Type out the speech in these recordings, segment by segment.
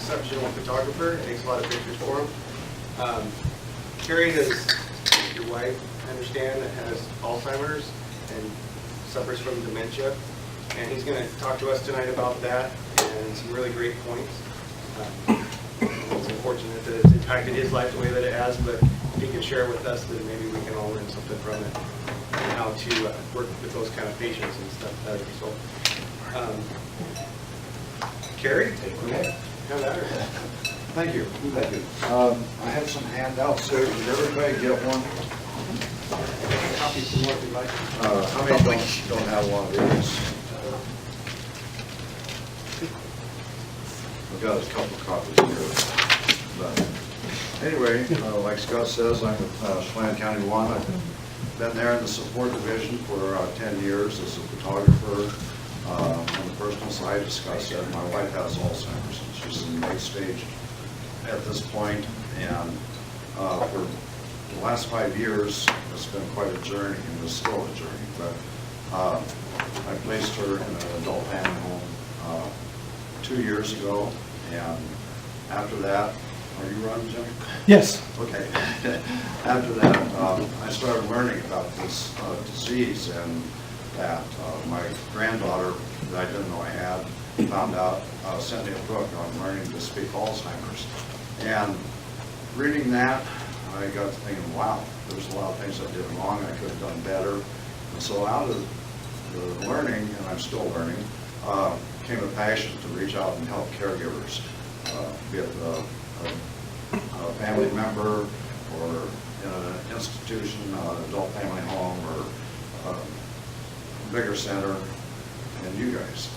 exceptional photographer, takes a lot of pictures for him. Carrie is your wife, I understand, that has Alzheimer's and suffers from dementia. And he's going to talk to us tonight about that and some really great points. It's unfortunate that it's impacted his life the way that it has, but if he can share with us, then maybe we can all learn something from it and how to work with those kind of patients and stuff better. So, Carrie? Okay. Have that. Thank you. Thank you. I have some handouts here. Did everybody get one? Copies some more if you'd like. How many don't have one of these? I've got a couple copies here. But anyway, like Scott says, I'm with Chelan County 1. I've been there in the support division for 10 years as a photographer. On the personal side, as Scott said, my wife has Alzheimer's. She's in the late stage at this point, and for the last 5 years, it's been quite a journey, and it's still a journey. But I placed her in an adult family home 2 years ago, and after that, are you running, Jimmy? Yes. Okay. After that, I started learning about this disease, and that my granddaughter, that I didn't know I had, found out, sent me a book on learning to speak Alzheimer's. And reading that, I got to thinking, wow, there's a lot of things I did wrong, I could have done better. And so out of the learning, and I'm still learning, came a passion to reach out and help caregivers, be it a family member or in an institution, adult family home, or bigger center, and you guys,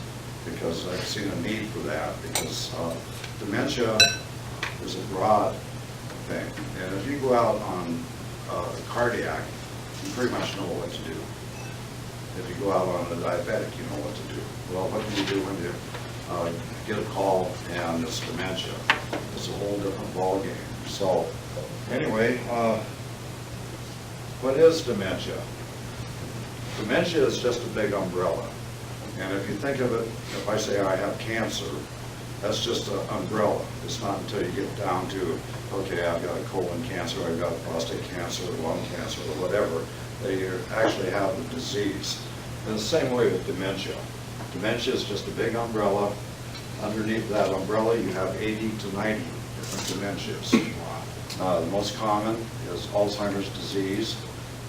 because I've seen a need for that, because dementia is a broad thing. And if you go out on cardiac, you pretty much know what to do. If you go out on a diabetic, you know what to do. Well, what do you do when you get a call and it's dementia? It's a whole different ballgame. So anyway, what is dementia? Dementia is just a big umbrella. And if you think of it, if I say I have cancer, that's just an umbrella. It's not until you get down to, okay, I've got a colon cancer, I've got prostate cancer, lung cancer, or whatever, that you actually have the disease. In the same way with dementia. Dementia is just a big umbrella. Underneath that umbrella, you have 80 to 90 different dementias. The most common is Alzheimer's disease,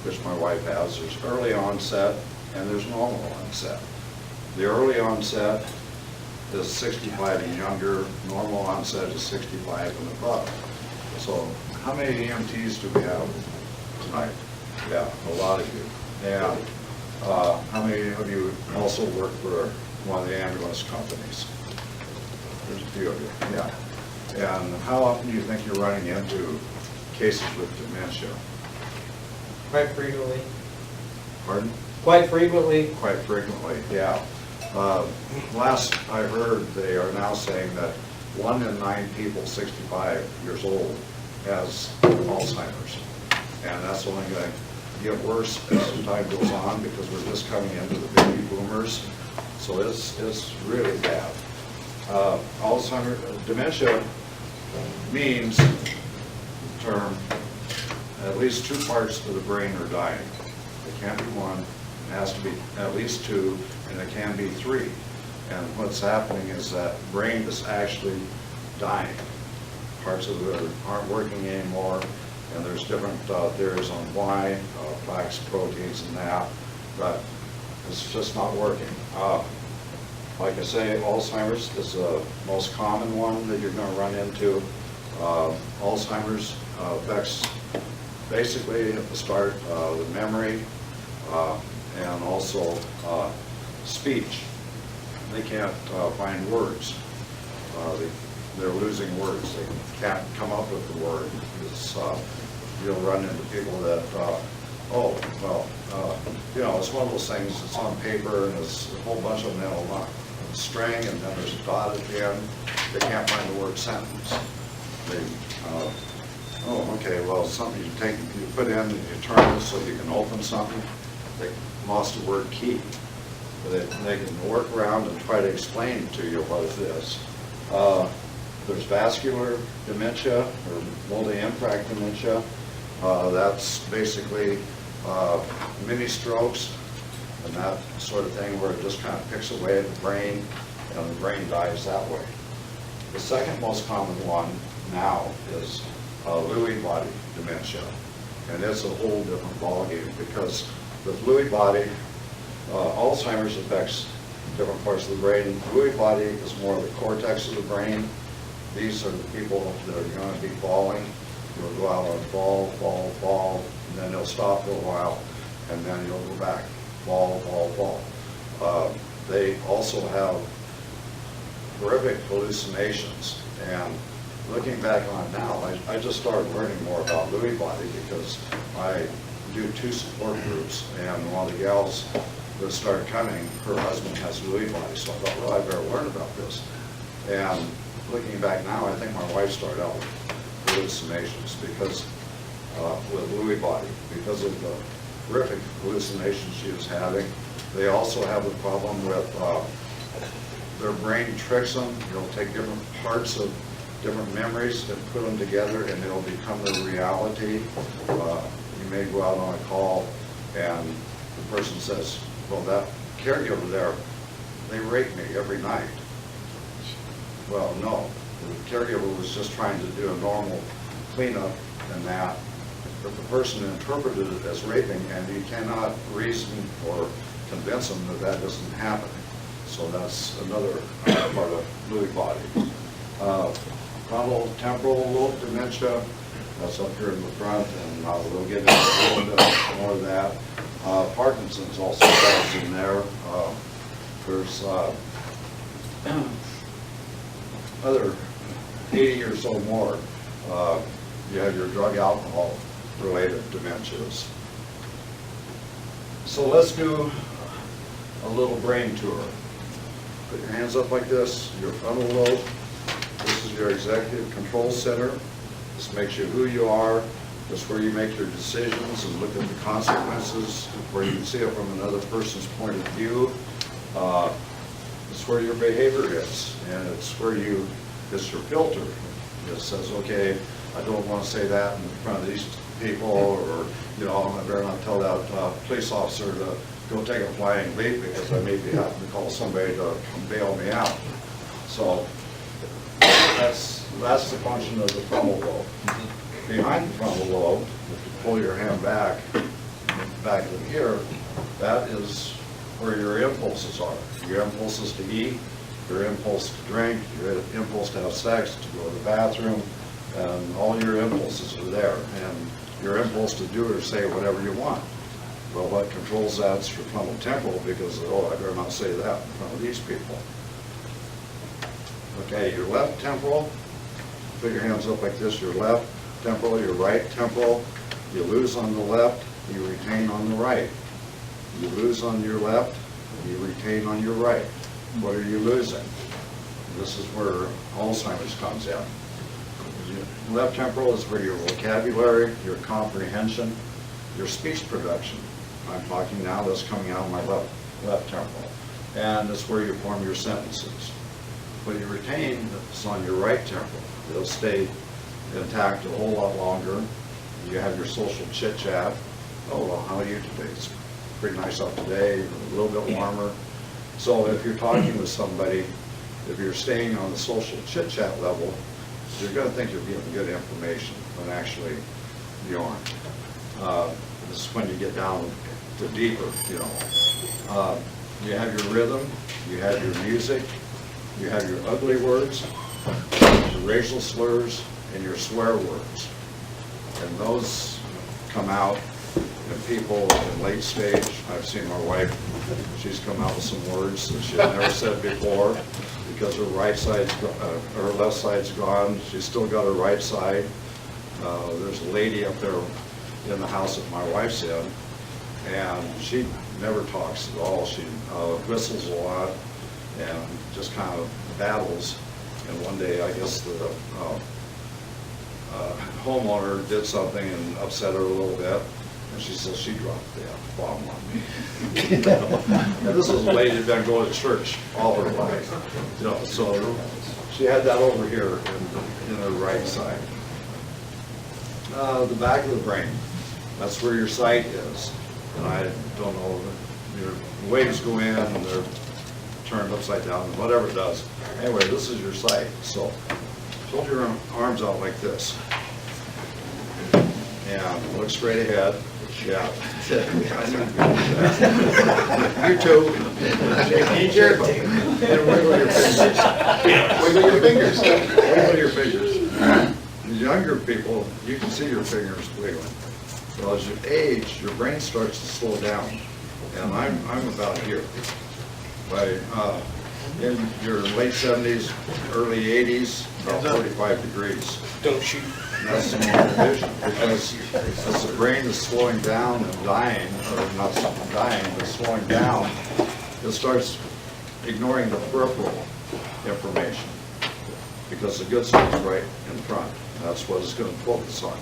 which my wife has. There's early onset and there's normal onset. The early onset is 65 and younger. Normal onset is 65 and above. So how many EMTs do we have tonight? Yeah, a lot of you. And how many of you also work for one of the ambulance companies? There's a few of you, yeah. And how often do you think you're running into cases with dementia? Quite frequently. Pardon? Quite frequently. Quite frequently, yeah. Last I heard, they are now saying that 1 in 9 people 65 years old has Alzheimer's. And that's only going to get worse as time goes on, because we're just coming into the baby boomers. So it's really bad. Alzheimer's, dementia means the term at least 2 parts of the brain are dying. It can't be 1, it has to be at least 2, and it can be 3. And what's happening is that brain is actually dying. Parts of it aren't working anymore, and there's different theories on why, plaques, proteins, and that, but it's just not working. Like I say, Alzheimer's is the most common one that you're going to run into. Alzheimer's affects basically at the start the memory and also speech. They can't find words. They're losing words. They can't come up with the word. You'll run into people that, it's one of those things, it's on paper and it's a whole bunch of them in a string, and then there's a dot at the end. They can't find the word sentence. Something you put in and you turn it so you can open something. They lost the word key. But they can work around and try to explain to you what it is. There's vascular dementia or multi-impact dementia. That's basically mini strokes and that sort of thing, where it just kind of picks away at the brain and the brain dies that way. The second most common one now is Lewy body dementia, and it's a whole different ballgame, because with Lewy body, Alzheimer's affects different parts of the brain. Lewy body is more of the cortex of the brain. These are the people that are going to be falling. You'll go out on fall, fall, fall, and then they'll stop for a while, and then you'll go back, fall, fall, fall. They also have horrific hallucinations, and looking back on it now, I just started learning more about Lewy body because I do 2 support groups, and one of the gals that started coming, her husband has Lewy body, so I thought, well, I better learn about this. And looking back now, I think my wife started out with hallucinations because with Lewy body, because of the horrific hallucinations she was having. They also have the problem with their brain tricks them. They'll take different parts of different memories and put them together, and it'll become their reality. You may go out on a call, and the person says, well, that caregiver there, they rape me every night. Well, no. The caregiver was just trying to do a normal cleanup and that, but the person interpreted it as raping, and you cannot reason or convince them that that isn't happening. So that's another part of Lewy body. Frontal temporal lobe dementia, that's up here in the front, and we'll get into a little bit more of that. Parkinson's also falls in there. There's other 80 years or more, you have your drug alcohol related dementias. So let's do a little brain tour. Put your hands up like this, your frontal lobe. This is your executive control center. This makes you who you are. This is where you make your decisions and look at the consequences, where you can see it from another person's point of view. It's where your behavior is, and it's where it's your filter. It says, okay, I don't want to say that in front of these people, or, you know, I better not tell that police officer to go take a flying leap because I may be having to call somebody to come bail me out. So that's the function of the frontal lobe. Behind the frontal lobe, if you pull your hand back in here, that is where your impulses are. Your impulses to eat, your impulse to drink, your impulse to have sex, to go to the bathroom, and all your impulses are there. And your impulse to do or say whatever you want. Well, what controls that's your frontal temporal, because, oh, I better not say that in front of these people. Okay, your left temporal, put your hands up like this, your left temporal, your right temporal. You lose on the left, you retain on the right. You lose on your left, you retain on your right. What are you losing? This is where Alzheimer's comes in. Your left temporal is where your vocabulary, your comprehension, your speech production. I'm talking now, that's coming out of my left temporal. And that's where you form your sentences. What you retain is on your right temporal. It'll stay intact a whole lot longer. You have your social chit chat. Oh, well, how are you today? It's pretty nice out today, a little bit warmer. So if you're talking with somebody, if you're staying on the social chit chat level, you're going to think you're getting good information when actually you aren't. This is when you get down to deeper, you know. You have your rhythm, you have your music, you have your ugly words, your racial slurs, and your swear words. And those come out in people in late stage. I've seen my wife, she's come out with some words that she had never said before because her her left side's gone. She's still got her right side. There's a lady up there in the house that my wife's in, and she never talks at all. She whistles a lot and just kind of babbles. And one day, I guess the homeowner did something and upset her a little bit, and she says she dropped the F-bomb on me. You know? And this is a lady who'd been going to church all her life. You know, so she had that over here in her right side. The back of the brain, that's where your sight is. And I don't know, your waves go in and they're turned upside down, whatever it does. Anyway, this is your sight. So hold your arms out like this. And look straight ahead. Yeah. You too. And wiggle your fingers. Wiggle your fingers. Wiggle your fingers. The younger people, you can see your fingers wiggling. So as you age, your brain starts to slow down. And I'm about here. In your late 70s, early 80s, about 45 degrees. Don't shoot. And that's normal vision, because as the brain is slowing down and dying, or not dying, but slowing down, it starts ignoring the peripheral information, because the good stuff is right in front. That's what it's going to focus on.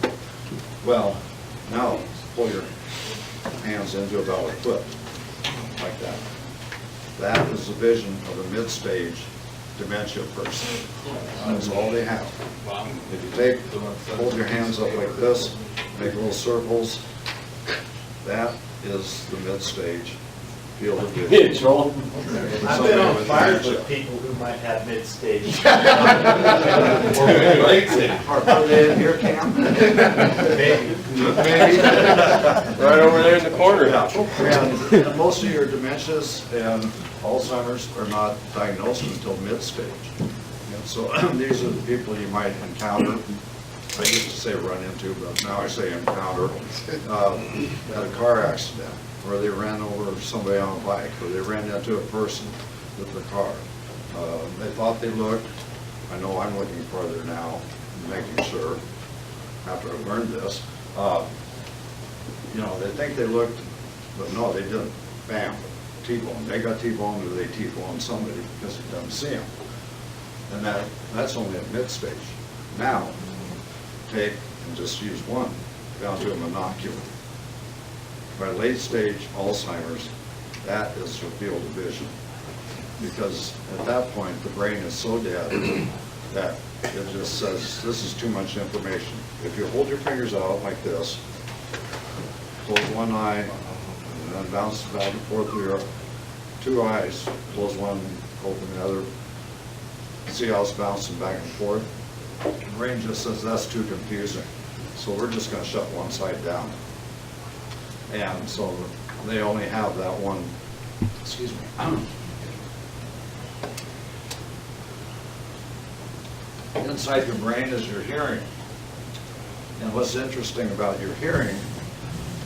Well, now pull your hands into about a foot, like that. That is the vision of a mid-stage dementia person. That's all they have. If you hold your hands up like this, make little circles, that is the mid-stage field of vision. I've been on fires with people who might have mid-stage. Are they in your camp? Maybe. Maybe. Right over there in the corner. And most of your dementias and Alzheimer's are not diagnosed until mid-stage. And so these are the people you might encounter. I used to say run into, but now I say encounter. At a car accident, or they ran over somebody on a bike, or they ran into a person with the car. They thought they looked. I know I'm looking further now, making sure, after I learned this. They think they looked, but no, they didn't. Bam, T-bone. They got T-boned, or they T-boned somebody because they didn't see them. And that's only at mid-stage. Now, take and just use one down to a monocular. By late-stage Alzheimer's, that is your field of vision. Because at that point, the brain is so dead that it just says, this is too much information. If you hold your fingers out like this, close one eye, and then bounce back and forth through your two eyes, close one, open the other, see how it's bouncing back and forth. The brain just says, that's too confusing. So we're just going to shut one side down. And so they only have that one, excuse me. Inside your brain is your hearing. And what's interesting about your hearing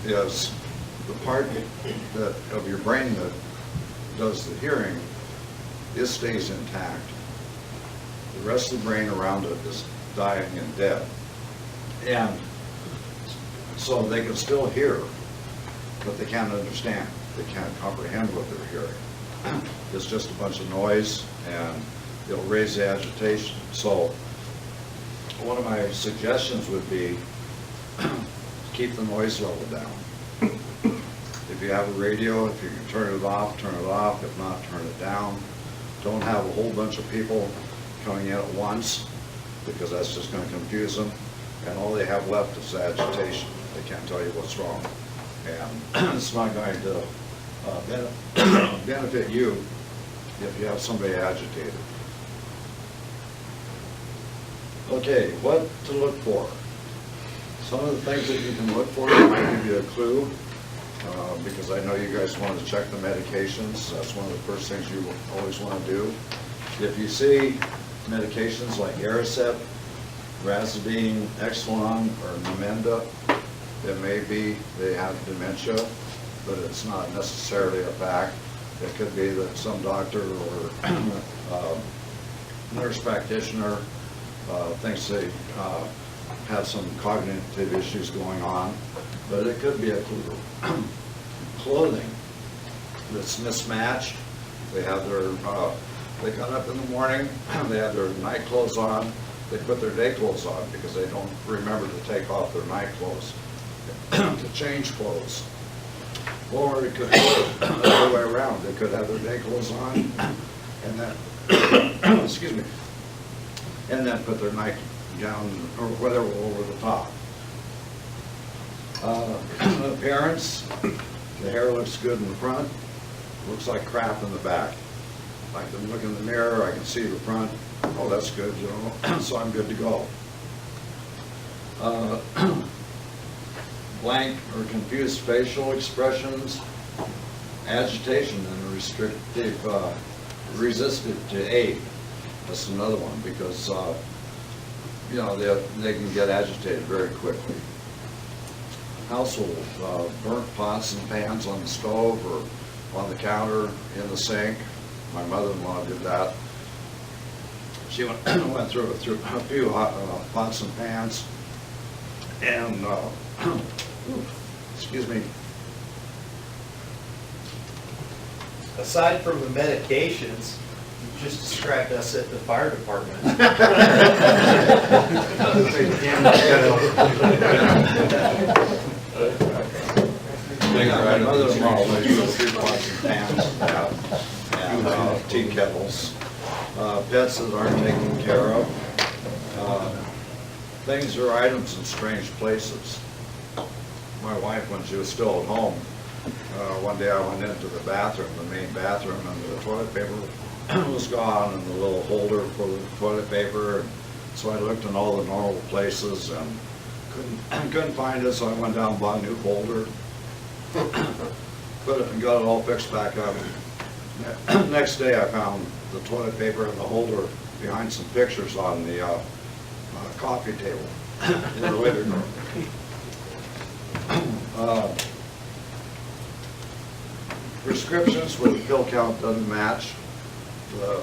is the part of your brain that does the hearing, it stays intact. The rest of the brain around it is dying and dead. And so they can still hear, but they can't understand. They can't comprehend what they're hearing. It's just a bunch of noise, and it'll raise the agitation. So one of my suggestions would be keep the noise level down. If you have a radio, if you can turn it off, turn it off. If not, turn it down. Don't have a whole bunch of people coming in at once, because that's just going to confuse them. And all they have left is agitation. They can't tell you what's wrong. And it's not going to benefit you if you have somebody agitated. Okay, what to look for? Some of the things that you can look for, I might give you a clue, because I know you guys want to check the medications. That's one of the first things you always want to do. If you see medications like Aricept, Razidine, Exelon, or Namenda, it may be they have dementia, but it's not necessarily a fact. It could be that some doctor or nurse practitioner thinks they have some cognitive issues going on, but it could be a clue. Clothing that's mismatched. They have their, they got up in the morning, they have their night clothes on, they put their day clothes on because they don't remember to take off their night clothes, to change clothes. Or it could go the other way around. They could have their day clothes on, and then, excuse me, and then put their nightgown or whatever over the top. Appearance, the hair looks good in the front, looks like crap in the back. I can look in the mirror, I can see the front, oh, that's good, you know, so I'm good to go. Blank or confused facial expressions, agitation and resistive to aid. That's another one because, you know, they can get agitated very quickly. Household, burnt pots and pans on the stove or on the counter, in the sink. My mother-in-law did that. She went through a few pots and pans, and excuse me. Aside from the medications, you just described us at the fire department. My mother-in-law always put a few pots and pans and tea kettles. Pets that aren't taken care of. Things or items in strange places. My wife, when she was still at home, one day I went into the bathroom, the main bathroom, and the toilet paper was gone and the little holder for the toilet paper. So I looked in all the normal places and couldn't find it, so I went down and bought a new holder, put it and got it all fixed back up. Next day I found the toilet paper and the holder behind some pictures on the coffee table in the living room. Prescriptions where the pill count doesn't match the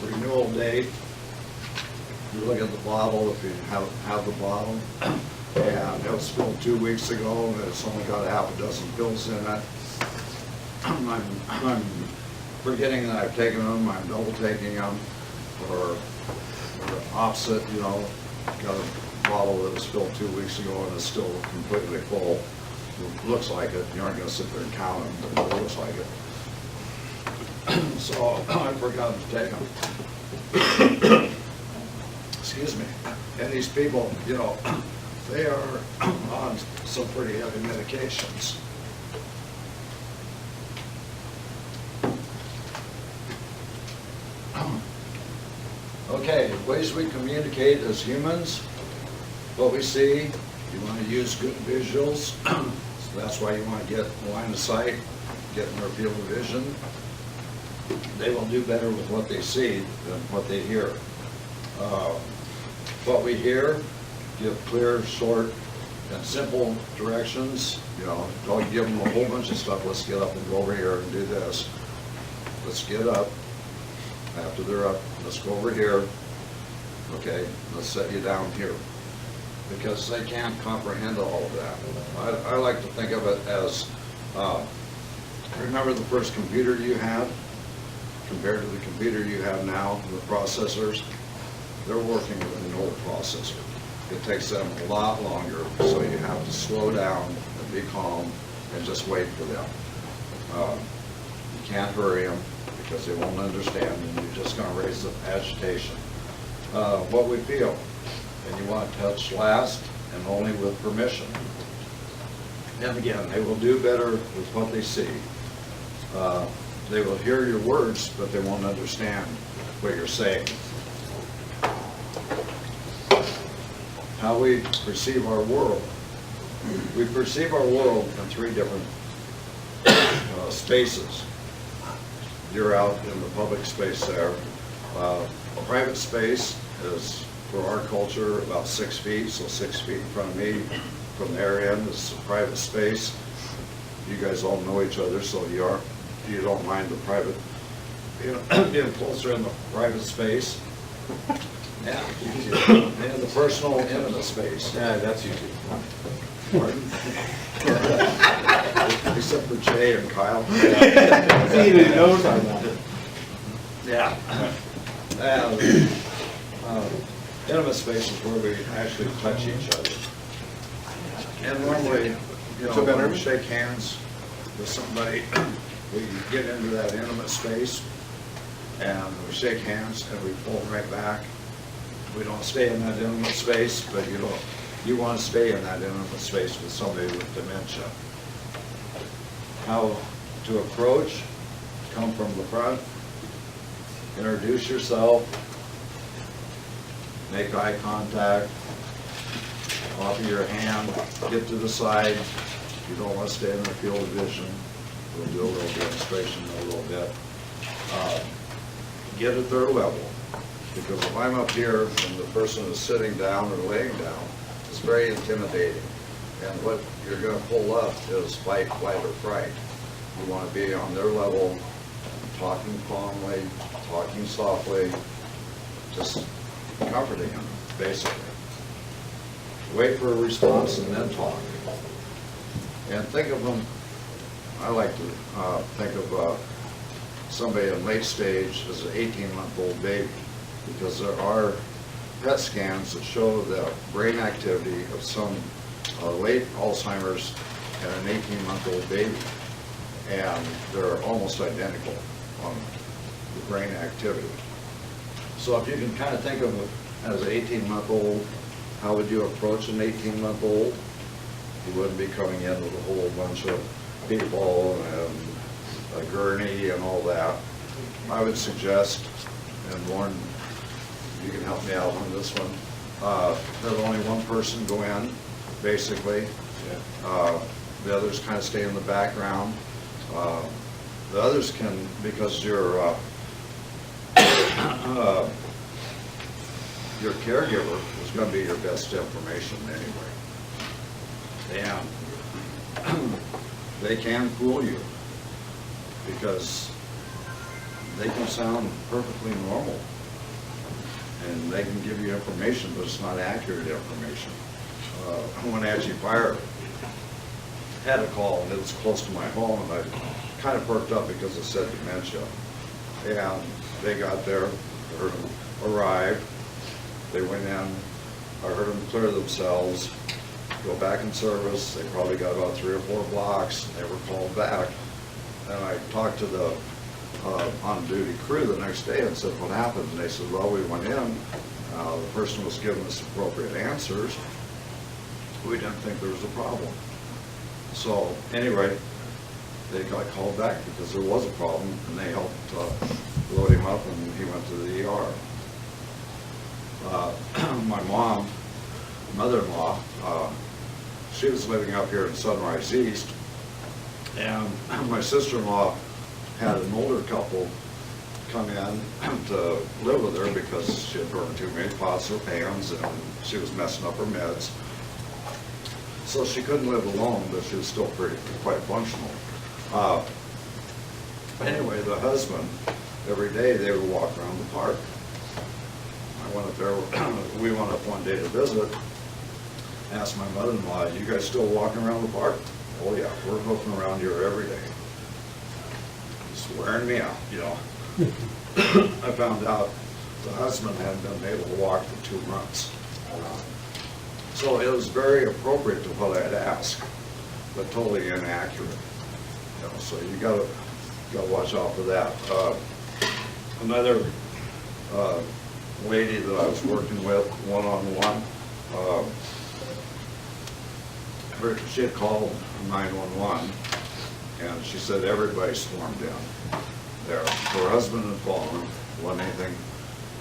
renewal date. You look at the bottle, if you have the bottle, and it was filled 2 weeks ago, and it's only got half a dozen pills in it. I'm forgetting that I've taken them, I'm double taking them, or opposite, you know, got a bottle that was filled 2 weeks ago and it's still completely full. It looks like it, you aren't gonna sit there and count them, but it looks like it. So I forgot to take them. Excuse me. And these people, you know, they are on some pretty heavy medications. Okay, ways we communicate as humans, what we see, you want to use good visuals, so that's why you want to get line of sight, get in their field of vision. They will do better with what they see than what they hear. What we hear, give clear, short, and simple directions. You know, don't give them a whole bunch of stuff. Let's get up and go over here and do this. Let's get up. After they're up, let's go over here. Okay, let's set you down here. Because they can't comprehend all of that. I like to think of it as, remember the first computer you had compared to the computer you have now, the processors? They're working with an old processor. It takes them a lot longer, so you have to slow down and be calm and just wait for them. You can't hurry them because they won't understand, and you're just going to raise the agitation. What we feel, and you want to touch last and only with permission. And again, they will do better with what they see. They will hear your words, but they won't understand what you're saying. How we perceive our world. We perceive our world in three different spaces. You're out in the public space there. A private space is, for our culture, about 6 feet, so 6 feet in front of me. From their end, it's a private space. You guys all know each other, so you don't mind the private, you know, being closer in the private space. Yeah, and the personal, intimate space. Yeah, that's easy. Pardon? Except for Jay and Kyle. He knows I'm not. Yeah. Intimate space is where we actually touch each other. And normally, you know, when we shake hands with somebody, we get into that intimate space, and we shake hands and we pull right back. we don't stay in that intimate space, but you want to stay in that intimate space with somebody with dementia. How to approach, come from the front, introduce yourself, make eye contact, offer your hand, get to the side. You don't want to stay in the field of vision. We'll do a little demonstration in a little bit. Get at their level, because if I'm up here and the person is sitting down or laying down, it's very intimidating. And what you're going to pull up is fight, flight, or fright. You want to be on their level, talking calmly, talking softly, just comforting them, basically. Wait for a response and then talk. And think of them, I like to think of somebody in late stage as an 18-month-old baby, because there are PET scans that show the brain activity of some late Alzheimer's and an 18-month-old baby, and they're almost identical on the brain activity. So if you can kind of think of it as an 18-month-old, how would you approach an 18-month-old? You wouldn't be coming in with a whole bunch of people and a gurney and all that. I would suggest, and Lauren, you can help me out on this one, have only one person go in, basically. The others kind of stay in the background. The others can, because your caregiver is going to be your best information anyway. And they can fool you, because they can sound perfectly normal and they can give you information, but it's not accurate information. When Angie Fire had a call, and it was close to my home, and I kind of perked up because it said dementia. And they got there, I heard them arrive, they went in, I heard them clear themselves, go back in service. They probably got about 3 or 4 blocks, and they were called back. And I talked to the on-duty crew the next day and said, what happened? And they said, well, we went in, the person was giving us appropriate answers. We didn't think there was a problem. So anyway, they got called back because there was a problem, and they helped load him up, and he went to the ER. My mom, mother-in-law, she was living up here in Sunrise East, and my sister-in-law had an older couple come in to live with her because she had burned too many pots or pans, and she was messing up her meds. So she couldn't live alone, but she was still quite functional. Anyway, the husband, every day they would walk around the park. I went up there, we went up one day to visit, asked my mother-in-law, you guys still walking around the park? Oh yeah, we're hoofing around here every day. It's wearing me out, you know. I found out the husband hadn't been able to walk for 2 months. So it was very appropriate to what I had asked, but totally inaccurate. You know, so you gotta watch out for that. Another lady that I was working with one-on-one, she had called 911, and she said everybody swarmed in there. Her husband had fallen, wasn't anything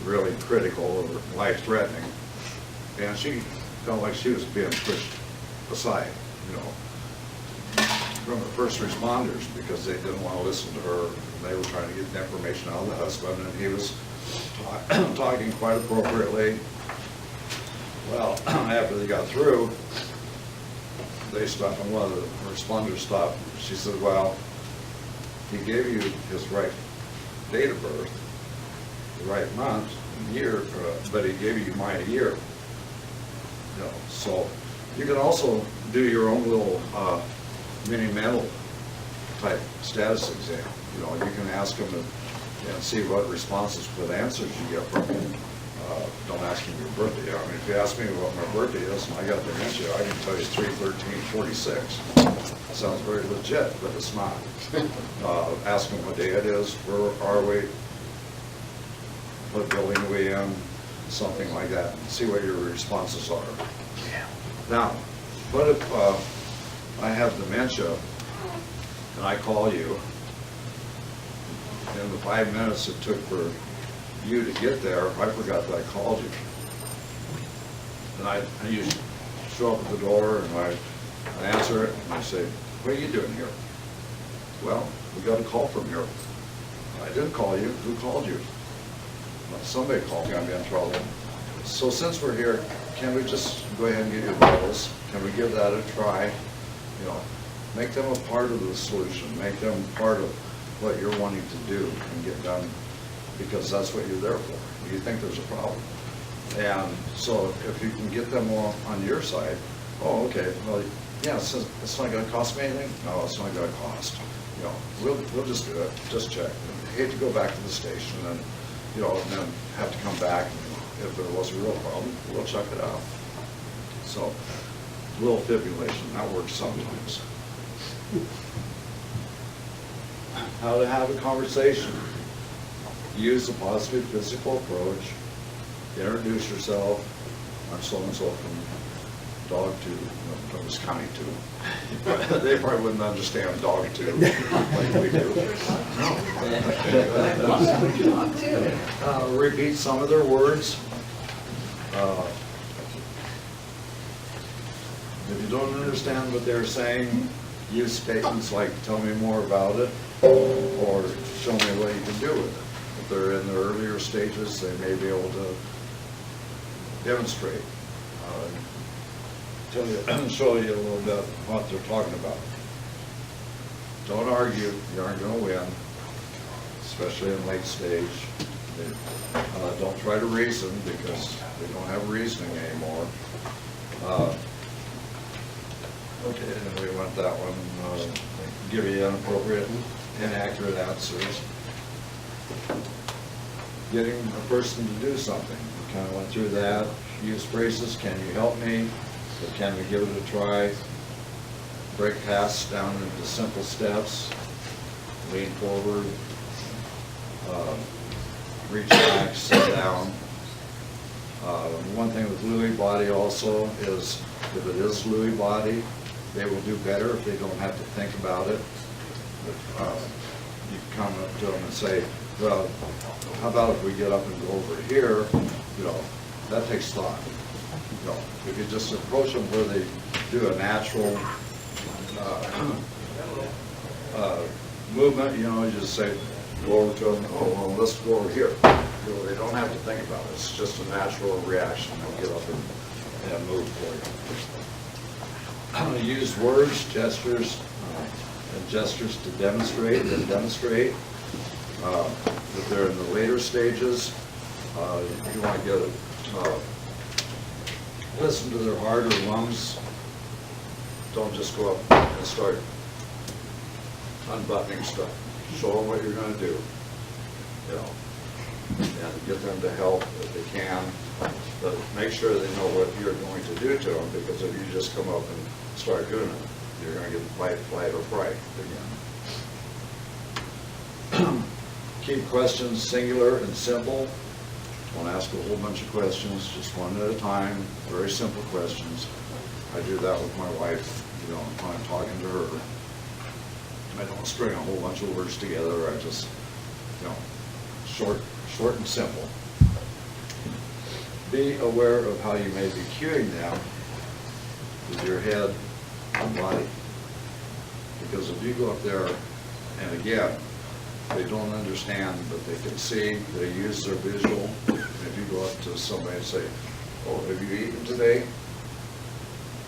really critical or life-threatening, and she felt like she was being pushed aside, you know, from the first responders, because they didn't want to listen to her. They were trying to get information out of the husband, and he was talking quite appropriately. Well, after they got through, they stopped, and one of the responders stopped. She said, well, he gave you his right date of birth, the right month and year, but he gave you my year. You know, so you can also do your own little mini mental type status exam. You know, you can ask them and see what responses, what answers you get from him. Don't ask him your birthday. I mean, if you ask me what my birthday is and I got dementia, I can tell you 3/13/46. Sounds very legit, but it's not. Ask him what day it is, where are we, what building are we in, something like that, and see what your responses are. Now, what if I have dementia and I call you, in the 5 minutes it took for you to get there, I forgot that I called you. And I usually show up at the door and I answer it and I say, what are you doing here? Well, we got a call from here. I didn't call you. Who called you? Well, somebody called me. I'm in trouble. So since we're here, can we just go ahead and get your bills? Can we give that a try? You know, make them a part of the solution. Make them part of what you're wanting to do and get done, because that's what you're there for. You think there's a problem. And so if you can get them all on your side, oh, okay, well, yeah, it's not gonna cost me anything? No, it's not gonna cost. You know, we'll just do it, just check. I hate to go back to the station and, you know, and then have to come back. And if there was a real problem, we'll check it out. So, little fibrillation, that works sometimes. How to have a conversation. Use a positive physical approach. Introduce yourself. I'm so-and-so from dog 2, from this county 2. They probably wouldn't understand dog 2 like we do. Repeat some of their words. If you don't understand what they're saying, use statements like, tell me more about it, or show me what you can do with it. If they're in the earlier stages, they may be able to demonstrate, tell you, show you a little bit what they're talking about. Don't argue, you aren't going to win, especially in late stage. Don't try to reason, because they don't have reasoning anymore. Okay, and we went that one. Give you inappropriate, inaccurate answers. Getting a person to do something. We kind of went through that. Use phrases, can you help me? Or can we give it a try? Break tasks down into simple steps. Lean forward. Reach back, sit down. One thing with Lewy body also is, if it is Lewy body, they will do better if they don't have to think about it. You come up to them and say, well, how about if we get up and go over here? You know, that takes thought. You know, if you just approach them where they do a natural movement, you know, you just say, go over to them, oh, well, let's go over here. You know, they don't have to think about it. It's just a natural reaction. They'll get up and move for you. Use words, gestures, and gestures to demonstrate and demonstrate. If they're in the later stages, you want to get it, listen to their heart or lungs. Don't just go up and start unbuttoning stuff. Show them what you're going to do, you know, and get them to help if they can. But make sure they know what you're going to do to them, because if you just come up and start doing it, you're going to get fight, flight, or fright again. Keep questions singular and simple. Don't ask a whole bunch of questions, just one at a time, very simple questions. I do that with my wife, you know, when I'm talking to her. I don't string a whole bunch of words together, I just, you know, short and simple. Be aware of how you may be cueing them with your head and body. Because if you go up there, and again, they don't understand, but they can see, they use their visual. And if you go up to somebody and say, oh, have you eaten today?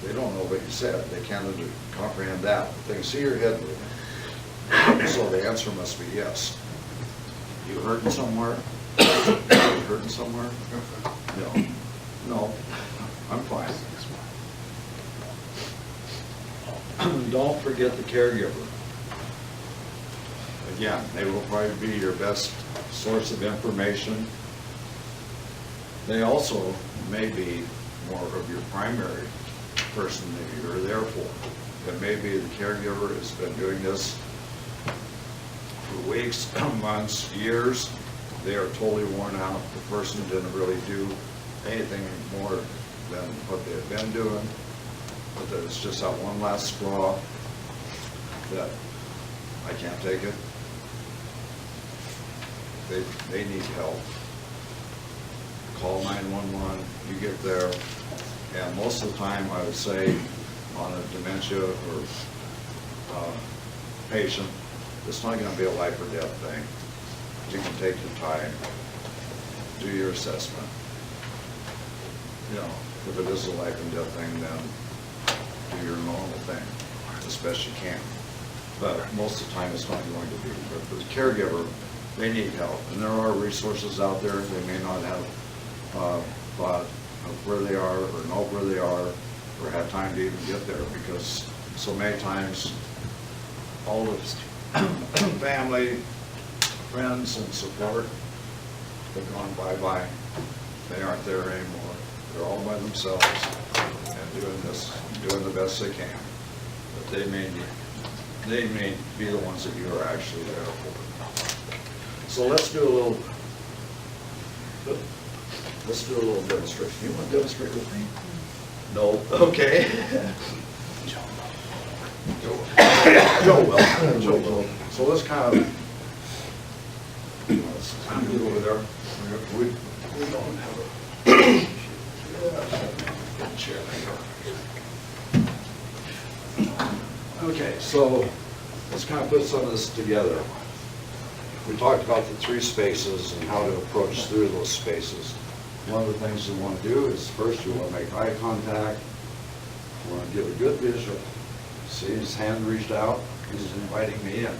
They don't know what you said. They can't comprehend that. But they can see your head moving. So the answer must be yes. You hurting somewhere? You hurting somewhere? No. No, I'm fine. Don't forget the caregiver. Again, they will probably be your best source of information. They also may be more of your primary person that you're there for. It may be the caregiver has been doing this for weeks, months, years. They are totally worn out. The person didn't really do anything more than what they've been doing, but that it's just that one last straw that I can't take it. They need help. Call 911, you get there, and most of the time, I would say, on a dementia or patient, it's not gonna be a life or death thing. You can take your time, do your assessment. You know, if it is a life and death thing, then do your normal thing as best you can. But most of the time, it's not going to be. But the caregiver, they need help. And there are resources out there. They may not have thought of where they are or know where they are or have time to even get there, because so many times all the family, friends, and support have gone bye-bye. They aren't there anymore. They're all by themselves and doing the best they can. But they may be the ones that you are actually there for. So let's do a little demonstration. You want to demonstrate with me? No. Okay. Joe will. Joe will. So let's kind of, let's get over there. We don't have a chair there. Okay, so let's kind of put some of this together. We talked about the 3 spaces and how to approach through those spaces. One of the things you want to do is first you want to make eye contact. You want to give a good visual. See his hand reached out, he's inviting me in.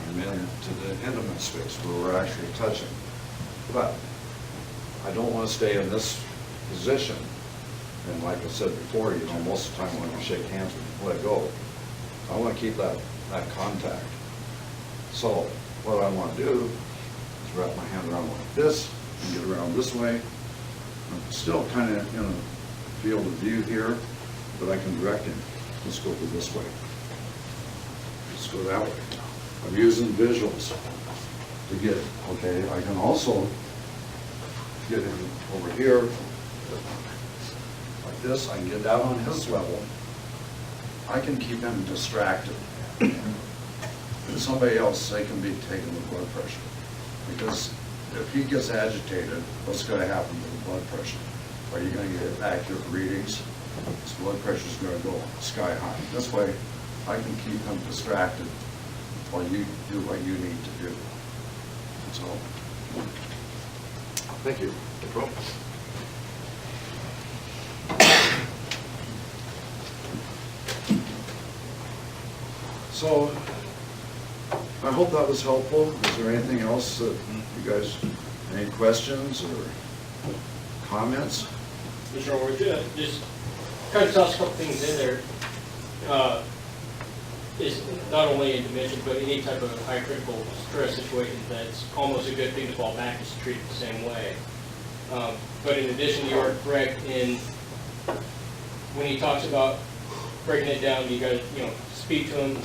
I'm into the intimate space where we're actually touching. But I don't want to stay in this position. And like I said before, you know, most of the time when you shake hands, we let go. I want to keep that contact. So what I want to do is wrap my hand around like this and get around this way. I'm still kind of in a field of view here, but I can direct him. Let's go this way. Let's go that way. I'm using visuals to get it. Okay, I can also get him over here like this. I can get down on his level. I can keep him distracted. And somebody else, they can be taking the blood pressure. Because if he gets agitated, what's going to happen to the blood pressure? Are you going to get accurate readings? His blood pressure is going to go sky high. This way, I can keep him distracted while you do what you need to do. So, thank you. No problem. So, I hope that was helpful. Is there anything else that you guys, any questions or comments? Mr. Orwood, just kind of toss a couple things in there. Is not only in dementia, but any type of high critical stress situation, that's almost a good thing to fall back is to treat it the same way. But in addition, you are correct in when he talks about breaking it down, you got to speak to them.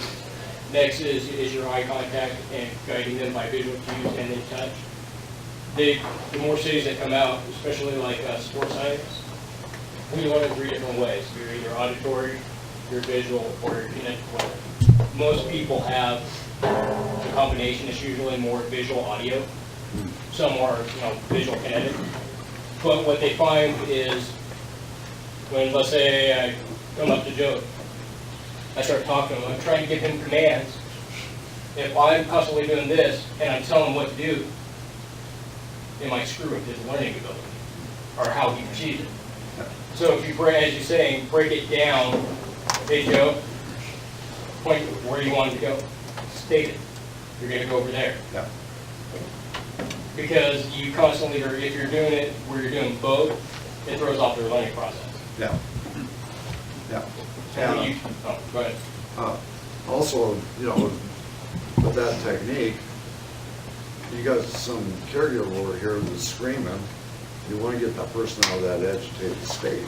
Next is your eye contact and guiding them by visual cues and then touch. The more cities that come out, especially like sports science, we learn in 3 different ways. You're either auditory, you're visual, or you're kinetic. Most people have a combination. It's usually more visual audio. Some are visual kinetic. But what they find is when, let's say, I come up to Joe, I start talking to him, I'm trying to give him commands. If I'm constantly doing this and I'm telling him what to do, it might screw with his learning ability or how he perceives it. So if you, as you're saying, break it down, hey Joe, point where you want to go, state it. You're going to go over there. Yeah. Because you constantly, or if you're doing it where you're doing both, it throws off their learning process. Yeah. Yeah. And go ahead. Also, with that technique, you got some caregiver over here that's screaming. You want to get that person out of that agitated state,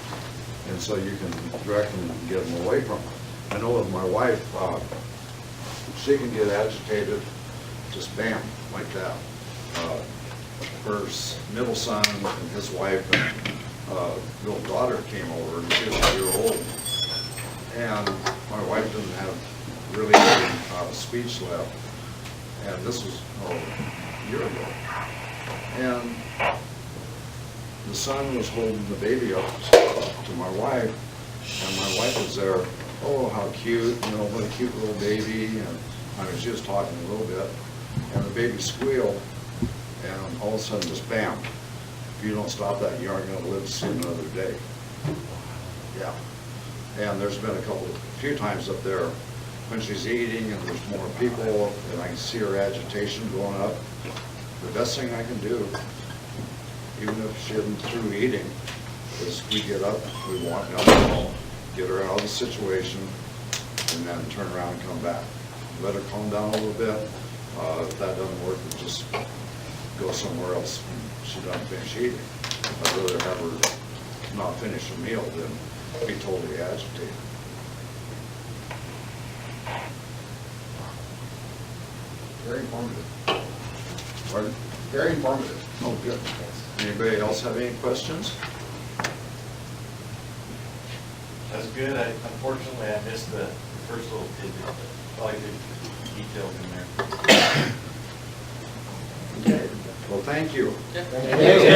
and so you can direct them and get them away from it. I know with my wife, she can get agitated, just bam, like that. middle son and his wife and little daughter came over, and she was a year old. And my wife didn't have really any speech left, and this was a year ago. And the son was holding the baby up to my wife, and my wife was there. Oh, how cute, what a cute little baby. And I mean, she was talking a little bit, and the baby squealed, and all of a sudden, just bam. If you don't stop that, you aren't gonna live to see another day. Yeah. And there's been a few times up there when she's eating and there's more people, and I can see her agitation going up. The best thing I can do, even if she isn't through eating, is we get up, we walk down the hall, get her out of the situation, and then turn around and come back. Let her calm down a little bit. If that doesn't work, we just go somewhere else when she doesn't finish eating. I'd rather have her not finish a meal than be totally agitated. Very informative. Pardon? Very informative. Oh, good. Anybody else have any questions? That's good. Unfortunately, I missed the first little tidbit, but probably good details in there. Okay. Well, thank you. Thank you.